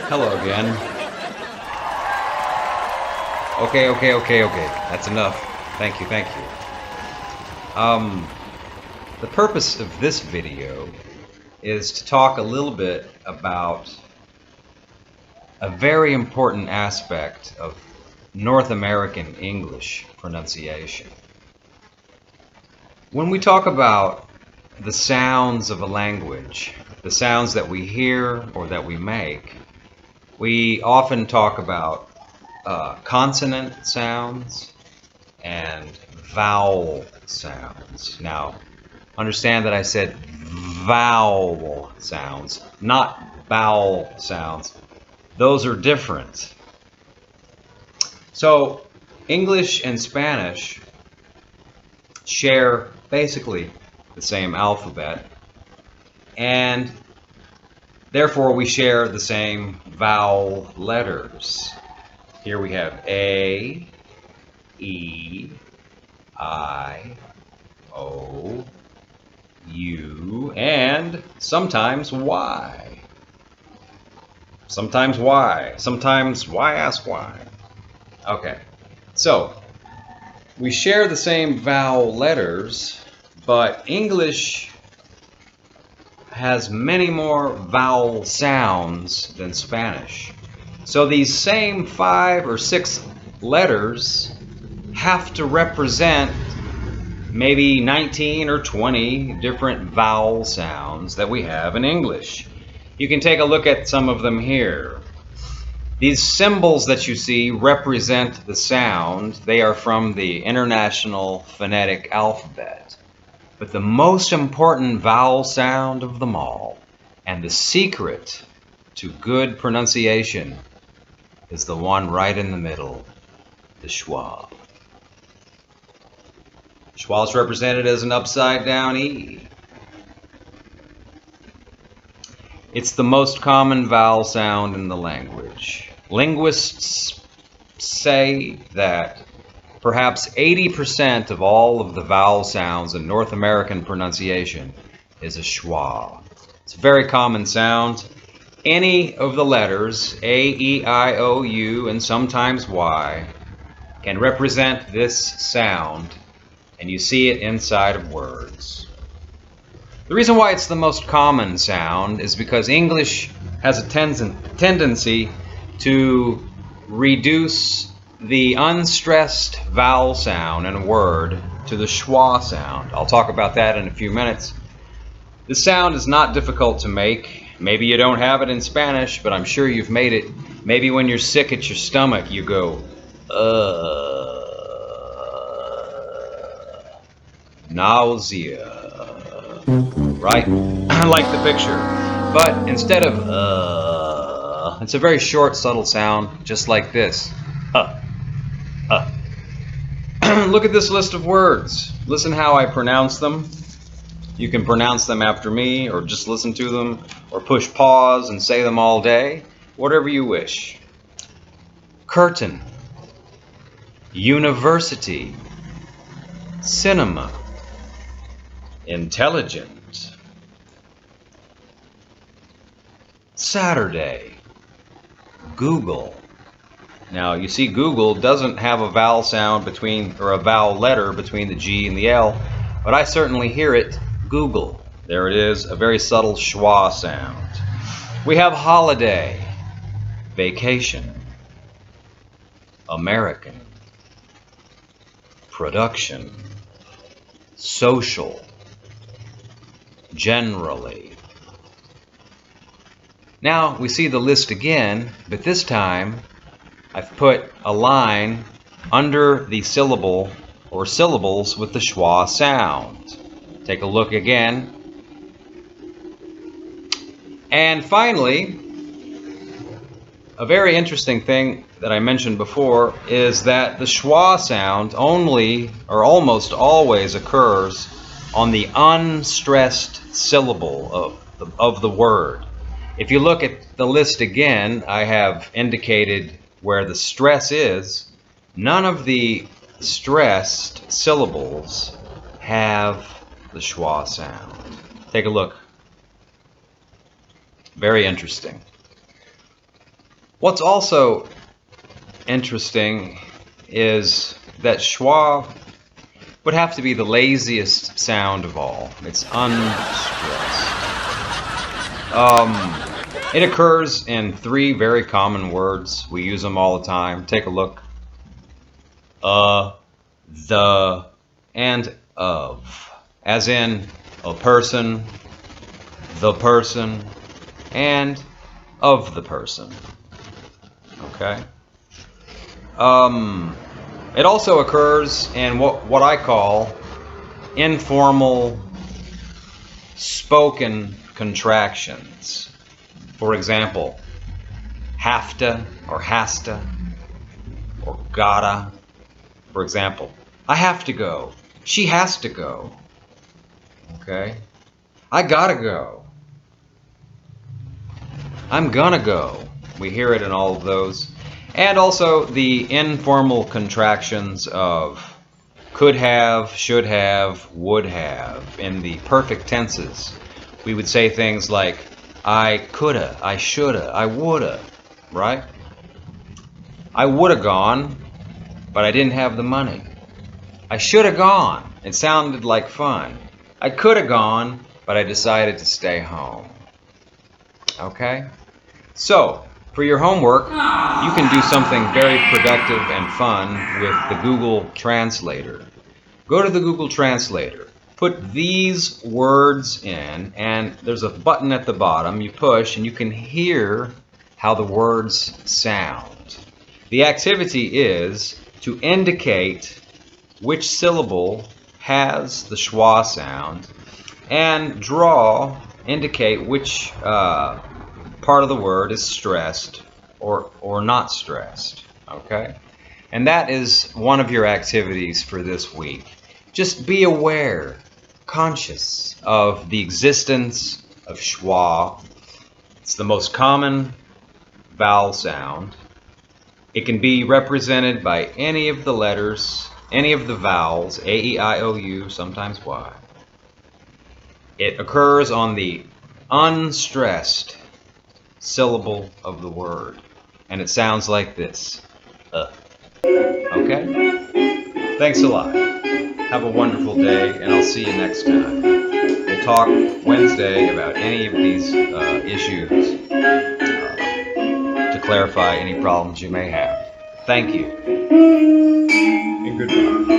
Hello again. Okay. That's enough. Thank you. The purpose of this video is to talk a little bit about a very important aspect of North American English pronunciation. When we talk about the sounds of a language, the sounds that we hear or that we make, we often talk about consonant sounds and vowel sounds. Now, understand that I said vowel sounds, not vowel sounds. Those are different. So, English and Spanish share basically the same alphabet, and therefore we share the same vowel letters. Here we have A, E, I, O, U, and sometimes Y. Sometimes why ask why? Okay, so we share the same vowel letters, but English has many more vowel sounds than Spanish. So these same 5 or 6 letters have to represent maybe 19 or 20 different vowel sounds that we have in English. You can take a look at some of them here. These symbols that you see represent the sound. They are from the International Phonetic Alphabet. But the most important vowel sound of them all, and the secret to good pronunciation, is the one right in the middle, the schwa. Schwa is represented as an upside down E. It's the most common vowel sound in the language. Linguists say that perhaps 80% of all of the vowel sounds in North American pronunciation is a schwa. It's a very common sound. Any of the letters, A, E, I, O, U, and sometimes Y, can represent this sound, and you see it inside of words. The reason why it's the most common sound is because English has a tendency to reduce the unstressed vowel sound in a word to the schwa sound. I'll talk about that in a few minutes. The sound is not difficult to make. Maybe you don't have it in Spanish, but I'm sure you've made it. Maybe when you're sick at your stomach, you go, nausea. Right? Like the picture. But instead of it's a very short, subtle sound, just like this. Look at this list of words. Listen how I pronounce them. You can pronounce them after me, or just listen to them, or push pause and say them all day. Whatever you wish. Curtain. University. Cinema. Intelligent. Saturday. Google. Now you see Google doesn't have a vowel sound between, or a vowel letter between the G and the L, but I certainly hear it. Google. There it is, a very subtle schwa sound. We have holiday, vacation, American, production, social, generally. Now we see the list again, but this time I've put a line under the syllable or syllables with the schwa sound. Take a look again. And finally, A very interesting thing that I mentioned before is that the schwa sound only or almost always occurs on the unstressed syllable of the word. If you look at the list again, I have indicated where the stress is. None of the stressed syllables have the schwa sound. Take a look. Very interesting. What's also interesting is that schwa would have to be the laziest sound of all. It's unstressed. It occurs in 3 very common words. We use them all the time. Take a look. The, and of. As in a person, the person, and of the person. Okay. It also occurs in what I call informal spoken contractions. For example, have to or has to or gotta. For example, I have to go. She has to go. Okay. I gotta go. I'm gonna go. We hear it in all of those. And also the informal contractions of could have, should have, would have. In the perfect tenses, we would say things like I coulda, I shoulda, I woulda, right? I woulda gone, but I didn't have the money. I shoulda gone. It sounded like fun. I coulda gone, but I decided to stay home. Okay? So, for your homework, you can do something very productive and fun with the Google Translator. Go to the Google Translator, put these words in, and there's a button at the bottom you push, and you can hear how the words sound. The activity is to indicate which syllable has the schwa sound, and indicate which part of the word is stressed or not stressed. Okay? And that is one of your activities for this week. Just be aware, conscious of the existence of schwa. It's the most common vowel sound. It can be represented by any of the letters, any of the vowels, A, E, I, O, U, sometimes Y. It occurs on the unstressed syllable of the word, and it sounds like this. Okay? Thanks a lot. Have a wonderful day, and I'll see you next time. We'll talk Wednesday about any of these issues to clarify any problems you may have. Thank you. And goodbye.